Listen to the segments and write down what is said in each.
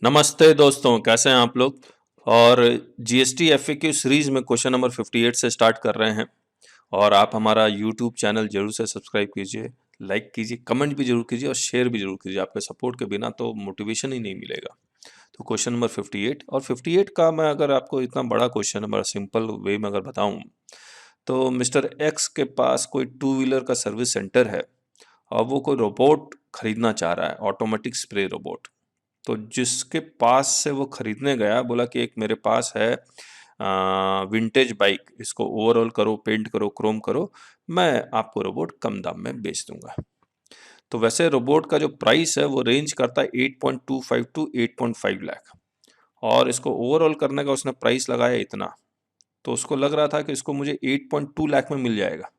नमस्ते दोस्तों, कैसे हैं आप लोग? और जीएसटी एफएक्यू सीरीज में क्वेश्चन नंबर 58 से स्टार्ट कर रहे हैं और आप हमारा यूट्यूब चैनल जरूर से सब्सक्राइब कीजिए, लाइक कीजिए, कमेंट भी जरूर कीजिए और शेयर भी जरूर कीजिए। आपके सपोर्ट के बिना तो मोटिवेशन ही नहीं मिलेगा। तो क्वेश्चन नंबर 58 और 58 का मैं अगर आपको इतना बड़ा क्वेश्चन है, बड़ा सिंपल वे में अगर बताऊं तो मिस्टर एक्स के पास कोई टू व्हीलर का सर्विस सेंटर है और वो कोई रोबोट खरीदना चाह रहा है, ऑटोमेटिक स्प्रे रोबोट। तो जिसके पास से वो खरीदने गया बोला कि एक मेरे पास है विंटेज बाइक, इसको ओवरऑल करो, पेंट करो, क्रोम करो, मैं आपको रोबोट कम दाम में बेच दूंगा। तो वैसे रोबोट का जो प्राइस है वो रेंज करता है 8.25 टू 8.5 लाख और इसको ओवरऑल करने का उसने प्राइस लगाया इतना। तो उसको लग रहा था कि इसको मुझे 8.2 लाख में मिल जाएगा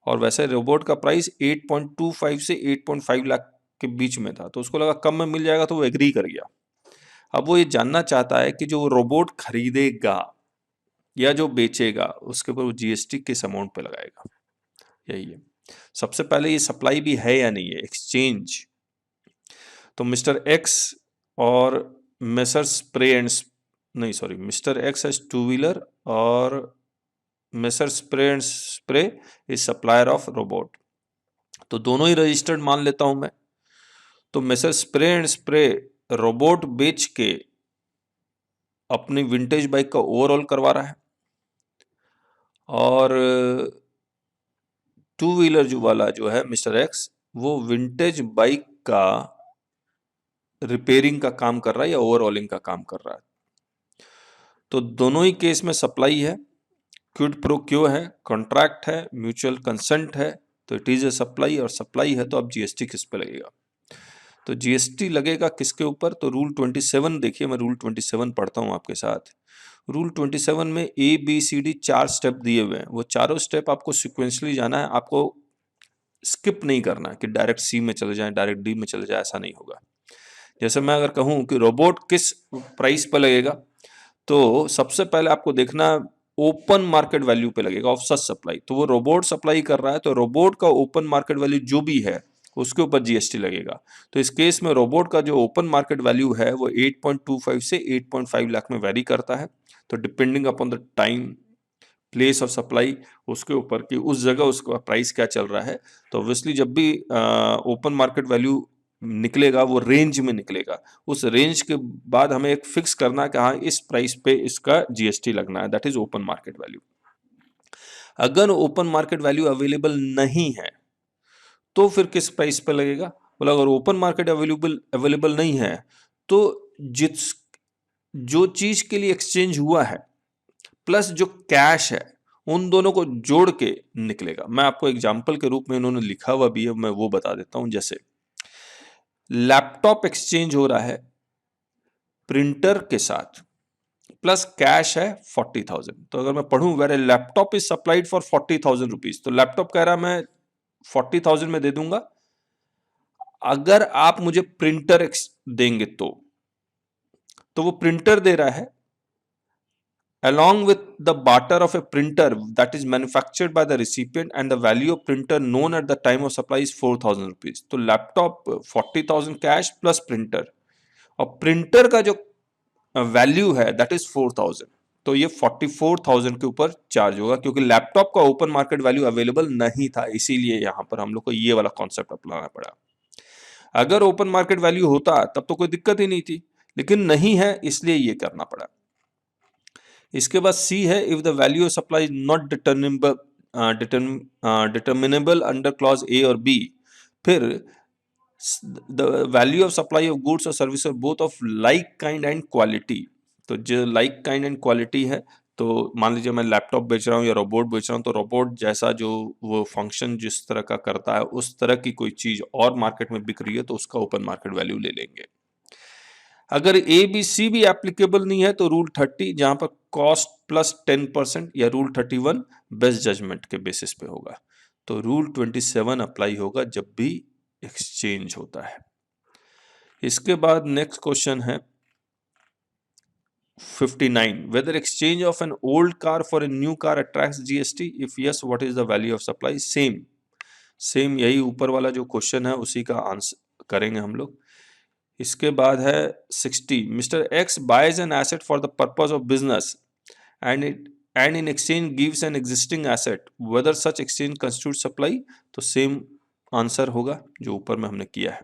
और वैसे रोबोट का प्राइस 8.25 से 8.5 लाख के बीच में था, तो उसको लगा कम में मिल जाएगा, तो वो एग्री कर गया। अब वो ये जानना चाहता है कि जो वो रोबोट खरीदेगा या जो बेचेगा उसके ऊपर वो जीएसटी किस अमाउंट पे लगाएगा, यही है। सबसे पहले ये सप्लाई भी है या नहीं है, एक्सचेंज। तो मिस्टर एक्स और मिस्टर स्प्रे एंड नहीं sorry mister X has two wheeler और mister Spray and Spray is supplier of robot. तो दोनों ही रजिस्टर्ड मान लेता हूं मैं। तो mister Spray and Spray robot बेच के अपनी विंटेज बाइक का ओवरऑल करवा रहा है और टू व्हीलर जो वाला जो है मिस्टर एक्स, वो विंटेज बाइक का रिपेयरिंग का काम कर रहा है या ओवरऑलिंग का काम कर रहा है। तो दोनों ही केस में सप्लाई है, क्विड प्रो क्यो है, कॉन्ट्रैक्ट है, म्यूचुअल कंसेंट है, तो इट इज ए सप्लाई और सप्लाई है, तो अब जीएसटी किस पे लगेगा? तो जीएसटी लगेगा किसके ऊपर? तो रूल 27 देखिए, मैं रूल 27 पढ़ता हूं आपके साथ। रूल 27 में A B C D 4 step दिए हुए हैं, वो चारों स्टेप आपको सिक्वेंशली जाना है, आपको स्किप नहीं करना कि डायरेक्ट सी में चले जाएं, डायरेक्ट डी में चले जाए, ऐसा नहीं होगा। जैसे मैं अगर कहूं कि रोबोट किस प्राइस पर लगेगा, तो सबसे पहले आपको देखना ओपन मार्केट वैल्यू पे लगेगा ऑफ सच सप्लाई। तो वो रोबोट सप्लाई कर रहा है, तो रोबोट का ओपन मार्केट वैल्यू जो भी है उसके ऊपर जीएसटी लगेगा। तो इस केस में रोबोट का जो ओपन मार्केट वैल्यू है वो 8.25 से 8.5 लाख में वेरी करता है। तो depending upon the time, place of supply, उसके ऊपर कि उस जगह उसका प्राइस क्या चल रहा है। तो ऑब्वियसली जब भी ओपन मार्केट वैल्यू निकलेगा वो रेंज में निकलेगा, उस रेंज के बाद हमें एक फिक्स करना है कि हाँ इस प्राइस पे इसका जीएसटी लगना है, that is open market value. अगर ओपन मार्केट वैल्यू अवेलेबल नहीं है तो फिर किस प्राइस पे लगेगा? बोला अगर ओपन मार्केट अवेलेबल अवेलेबल नहीं है तो जिस जो चीज के लिए एक्सचेंज हुआ है प्लस जो कैश है उन दोनों को जोड़ के निकलेगा। मैं आपको एग्जांपल के रूप में इन्होंने लिखा हुआ भी है, मैं वो बता देता हूं। जैसे लैपटॉप एक्सचेंज हो रहा है प्रिंटर के साथ प्लस कैश है 40,000। तो अगर मैं पढ़ूं where a laptop is supplied for 40,000 rupees, तो लैपटॉप कह रहा मैं 40,000 में दे दूंगा अगर आप मुझे प्रिंटर देंगे। तो वो प्रिंटर दे रहा है along with the barter of a printer that is manufactured by the recipient, and the value of printer known at the time of supply is 4,000 rupees। तो लैपटॉप 40,000 कैश प्लस प्रिंटर, और printer का जो value है that is 4,000। तो ये 44,000 के ऊपर charge होगा क्योंकि लैपटॉप का ओपन मार्केट वैल्यू अवेलेबल नहीं था, इसीलिए यहां पर हम लोग को ये वाला कॉन्सेप्ट अपनाना पड़ा। अगर ओपन मार्केट वैल्यू होता तब तो कोई दिक्कत ही नहीं थी, लेकिन नहीं है इसलिए ये करना पड़ा। इसके बाद सी है if the value of supply is not determinable under clause A और बी, फिर the value of supply of goods और service both of like kind and quality. तो जो लाइक काइंड एंड क्वालिटी है, तो मान लीजिए मैं लैपटॉप बेच रहा हूँ या रोबोट बेच रहा हूँ, तो रोबोट जैसा जो वो फंक्शन जिस तरह का करता है उस तरह की कोई चीज और मार्केट में बिक रही है तो उसका ओपन मार्केट वैल्यू ले लेंगे। अगर ए बी सी भी एप्लीकेबल नहीं है तो रूल 30 जहां पर कॉस्ट प्लस 10% या रूल 31 बेस्ट जजमेंट के बेसिस पे होगा। तो रूल 27 अप्लाई होगा जब भी एक्सचेंज होता है। इसके बाद नेक्स्ट क्वेश्चन है 59, whether exchange of an old car for a new car attracts GST, if yes what is the value of supply। Same यही ऊपर वाला जो क्वेश्चन है उसी का आंसर करेंगे हम लोग। इसके बाद है 60, mister X buys an asset for the purpose of business and in exchange gives an existing asset whether such exchange constitute supply. तो सेम आंसर होगा जो ऊपर में हमने किया है।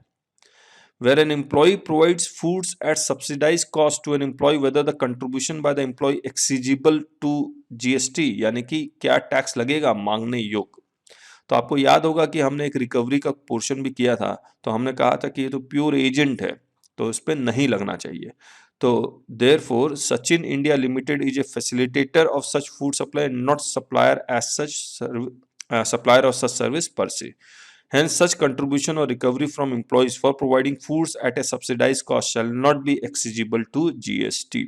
Where an employee provides foods at subsidized cost to an employee, whether the contribution by the employee exigible to GST, यानी कि क्या टैक्स लगेगा मांगने योग्य। तो आपको याद होगा कि हमने एक रिकवरी का पोर्शन भी किया था, तो हमने कहा था कि ये तो प्योर एजेंट है, तो इस पर नहीं लगना चाहिए। तो therefore Sachin India limited is a facilitator of such food supply, not supplier as such supplier of such service per se. Hence, such contribution or recovery from employees for providing foods at a subsidized cost shall not be exigible to GST.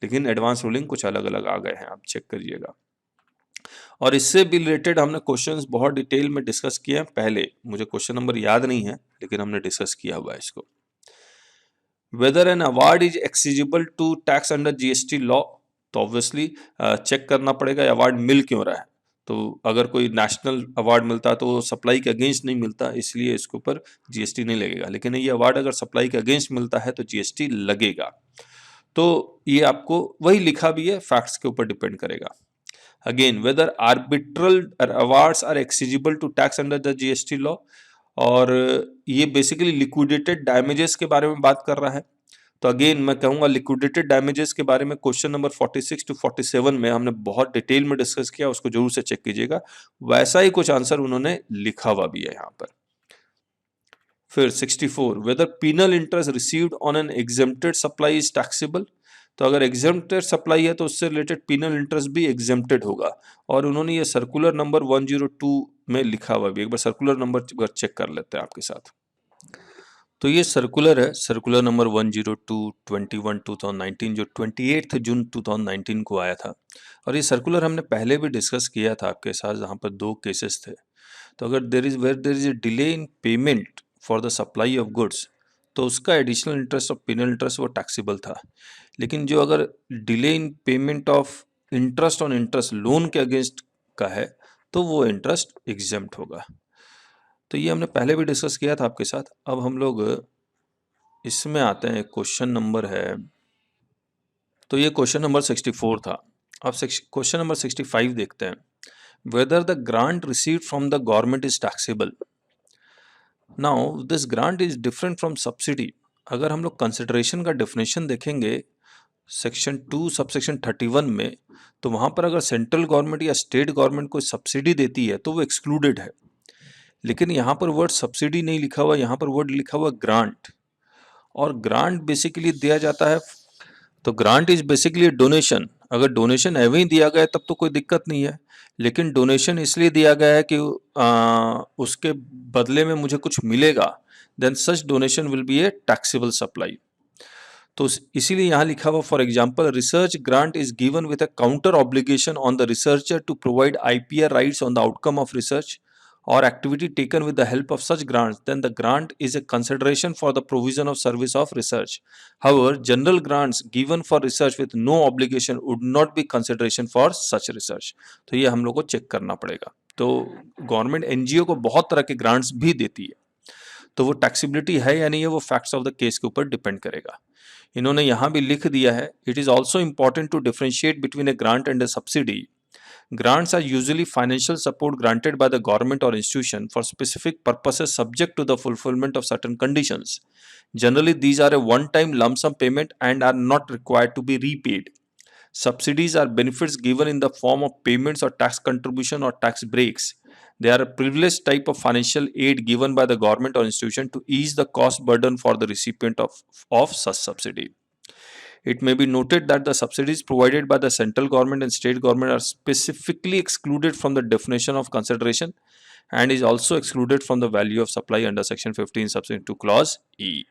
लेकिन advance ruling कुछ अलग अलग आ गए हैं, आप check करिएगा। और इससे भी रिलेटेड हमने क्वेश्चंस बहुत डिटेल में डिस्कस किए हैं पहले, मुझे क्वेश्चन नंबर याद नहीं है लेकिन हमने डिस्कस किया हुआ है इसको। Whether an award is exigible to tax under GST law, तो ऑब्वियसली चेक करना पड़ेगा अवार्ड मिल क्यों रहा है। तो अगर कोई नेशनल अवार्ड मिलता तो सप्लाई के अगेंस्ट नहीं मिलता, इसलिए इसके ऊपर जीएसटी नहीं लगेगा। लेकिन ये अवार्ड अगर सप्लाई के अगेंस्ट मिलता है तो जीएसटी लगेगा। तो ये आपको वही लिखा भी है, फैक्ट्स के ऊपर डिपेंड करेगा। Again, whether arbitral awards are exigible to tax under the GST law, और ये बेसिकली लिक्विडेटेड डैमेजेस के बारे में बात कर रहा है। तो अगेन मैं कहूंगा लिक्विडेटेड डैमेजेस के बारे में क्वेश्चन नंबर 46 टू 47 में हमने बहुत डिटेल में डिस्कस किया, उसको जरूर से चेक कीजिएगा। वैसा ही कुछ आंसर उन्होंने लिखा हुआ भी है यहाँ पर। फिर 64, whether penal interest received on an exempted supply is taxable. तो अगर एग्जेम्प्टेड सप्लाई है तो उससे रिलेटेड पीनल इंटरेस्ट भी एग्जेम्प्टेड होगा, और उन्होंने ये सर्कुलर नंबर 102 में लिखा हुआ भी। एक बार सर्कुलर नंबर चेक कर लेते हैं आपके साथ। तो ये सर्कुलर है, सर्कुलर नंबर 102/21/2019 जो 28 जून 2019 को आया था। और ये सर्कुलर हमने पहले भी डिस्कस किया था आपके साथ, जहाँ पर 2 केसेस थे। तो अगर there is a delay in payment for the supply of goods, तो उसका एडिशनल इंटरेस्ट और पेनल इंटरेस्ट वो टैक्सेबल था। लेकिन जो अगर delay in payment of interest on interest loan के अगेंस्ट का है, तो वो इंटरेस्ट एग्जेम्प्ट होगा। तो ये हमने पहले भी डिस्कस किया था आपके साथ। अब हम लोग इसमें आते हैं, क्वेश्चन नंबर है, तो ये क्वेश्चन नंबर 64 था। अब क्वेश्चन नंबर 65 देखते हैं। Whether the grant received from the government is taxable. Now this grant is different from subsidy. अगर हम लोग कंसिडरेशन का डेफिनेशन देखेंगे सेक्शन 2 सबसेक्शन 31 में, तो वहां पर अगर सेंट्रल गवर्नमेंट या स्टेट गवर्नमेंट कोई सब्सिडी देती है तो वो एक्सक्लूडेड है। लेकिन यहाँ पर वर्ड सब्सिडी नहीं लिखा हुआ, यहाँ पर वर्ड लिखा हुआ ग्रांट। और ग्रांट बेसिकली दिया जाता है, तो ग्रांट इज बेसिकली डोनेशन। अगर डोनेशन एवं ही दिया गया है तब तो कोई दिक्कत नहीं है, लेकिन डोनेशन इसलिए दिया गया है कि उसके बदले में मुझे कुछ मिलेगा, then such donation will be a taxable supply. तो इसीलिए यहाँ लिखा हुआ, for example research grant is given with a counter obligation on the researcher to provide IPR rights on the outcome of research or activity taken with the help of such grants, then the grant is a consideration for the provision of service of research. However, general grants given for research with no obligation would not be consideration for such research. तो ये हम लोग को check करना पड़ेगा। तो government NGO को बहुत तरह के ग्रांट्स भी देती है, तो वो टैक्सेबिलिटी है या नहीं है वो फैक्ट्स ऑफ द केस के ऊपर डिपेंड करेगा। इन्होंने यहाँ भी लिख दिया है, it is also important to differentiate between a grant and a subsidy. Grants are usually financial support granted by the government or institution for specific purposes subject to the fulfillment of certain conditions. Generally, these are a one-time lump sum payment and are not required to be repaid. Subsidies are benefits given in the form of payments or tax contribution or tax breaks. They are a privileged type of financial aid given by the government or institution to ease the cost burden for the recipient of such subsidy. It may be noted that the subsidies provided by the central government and state government are specifically excluded from the definition of consideration and is also excluded from the value of supply under section 15 subsection 2 clause E.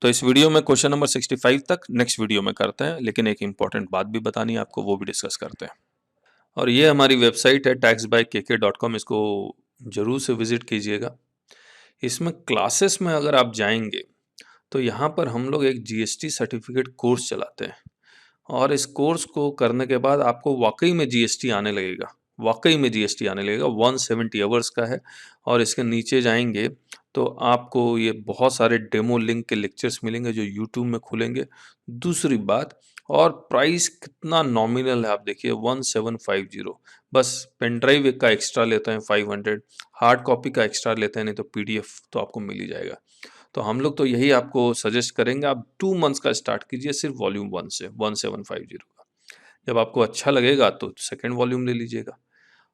तो इस video में question number 65 तक next video में करते हैं, लेकिन एक important बात भी बतानी है आपको, वो भी डिस्कस करते हैं। और ये हमारी वेबसाइट है taxbykk.com, इसको जरूर से विजिट कीजिएगा। इसमें क्लासेस में अगर आप जाएंगे तो यहाँ पर हम लोग एक GST सर्टिफिकेट कोर्स चलाते हैं, और इस कोर्स को करने के बाद आपको वाकई में GST आने लगेगा, वाकई में GST आने लगेगा। 170 आवर्स का है, और इसके नीचे जाएंगे तो आपको ये बहुत सारे डेमो लिंक के लेक्चर्स मिलेंगे जो यूट्यूब में खुलेंगे। दूसरी बात, और प्राइस कितना नॉमिनल है आप देखिए, 1750। बस पेन ड्राइव का एक्स्ट्रा लेते हैं 500, हार्ड कॉपी का एक्स्ट्रा लेते हैं, नहीं तो पीडीएफ तो आपको मिल ही जाएगा। तो हम लोग तो यही आपको सजेस्ट करेंगे, आप 2 मंथ्स का स्टार्ट कीजिए सिर्फ वॉल्यूम 1 से, 1750 का। जब आपको अच्छा लगेगा तो सेकंड वॉल्यूम ले लीजिएगा।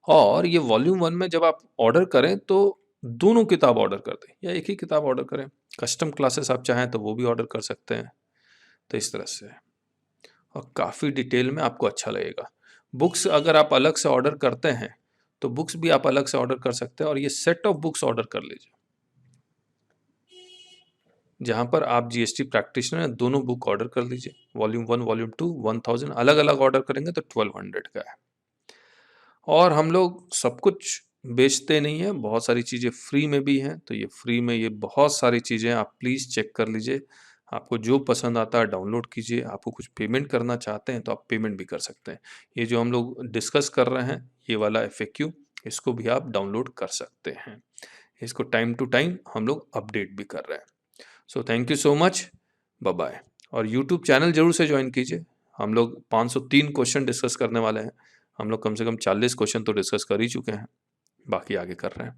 और ये वॉल्यूम 1 में जब आप ऑर्डर करें तो दोनों किताब ऑर्डर कर दें या एक ही किताब ऑर्डर करें। कस्टम क्लासेस आप चाहें तो वो भी ऑर्डर कर सकते हैं। तो इस तरह से, और काफ़ी डिटेल में आपको अच्छा लगेगा। बुक्स अगर आप अलग से ऑर्डर करते हैं तो बुक्स भी आप अलग से ऑर्डर कर सकते हैं, और ये सेट ऑफ बुक्स ऑर्डर कर लीजिए, जहाँ पर आप जीएसटी प्रैक्टिशनर दोनों बुक ऑर्डर कर लीजिए। वॉल्यूम 1 वॉल्यूम 2 1000, अलग अलग ऑर्डर करेंगे तो 1200 का है। और हम लोग सब कुछ बेचते नहीं हैं, बहुत सारी चीज़ें फ्री में भी हैं। तो ये फ्री में ये बहुत सारी चीज़ें आप प्लीज़ चेक कर लीजिए। आपको जो पसंद आता है डाउनलोड कीजिए। आपको कुछ पेमेंट करना चाहते हैं तो आप पेमेंट भी कर सकते हैं। ये जो हम लोग डिस्कस कर रहे हैं, ये वाला एफएक्यू, इसको भी आप डाउनलोड कर सकते हैं। इसको टाइम टू टाइम हम लोग अपडेट भी कर रहे हैं। So thank you so much, bye bye. और यूट्यूब चैनल ज़रूर से ज्वाइन कीजिए। हम लोग 503 क्वेश्चन डिस्कस करने वाले हैं। हम लोग कम से कम 40 क्वेश्चन तो डिस्कस कर ही चुके हैं, बाकी आगे कर रहे हैं।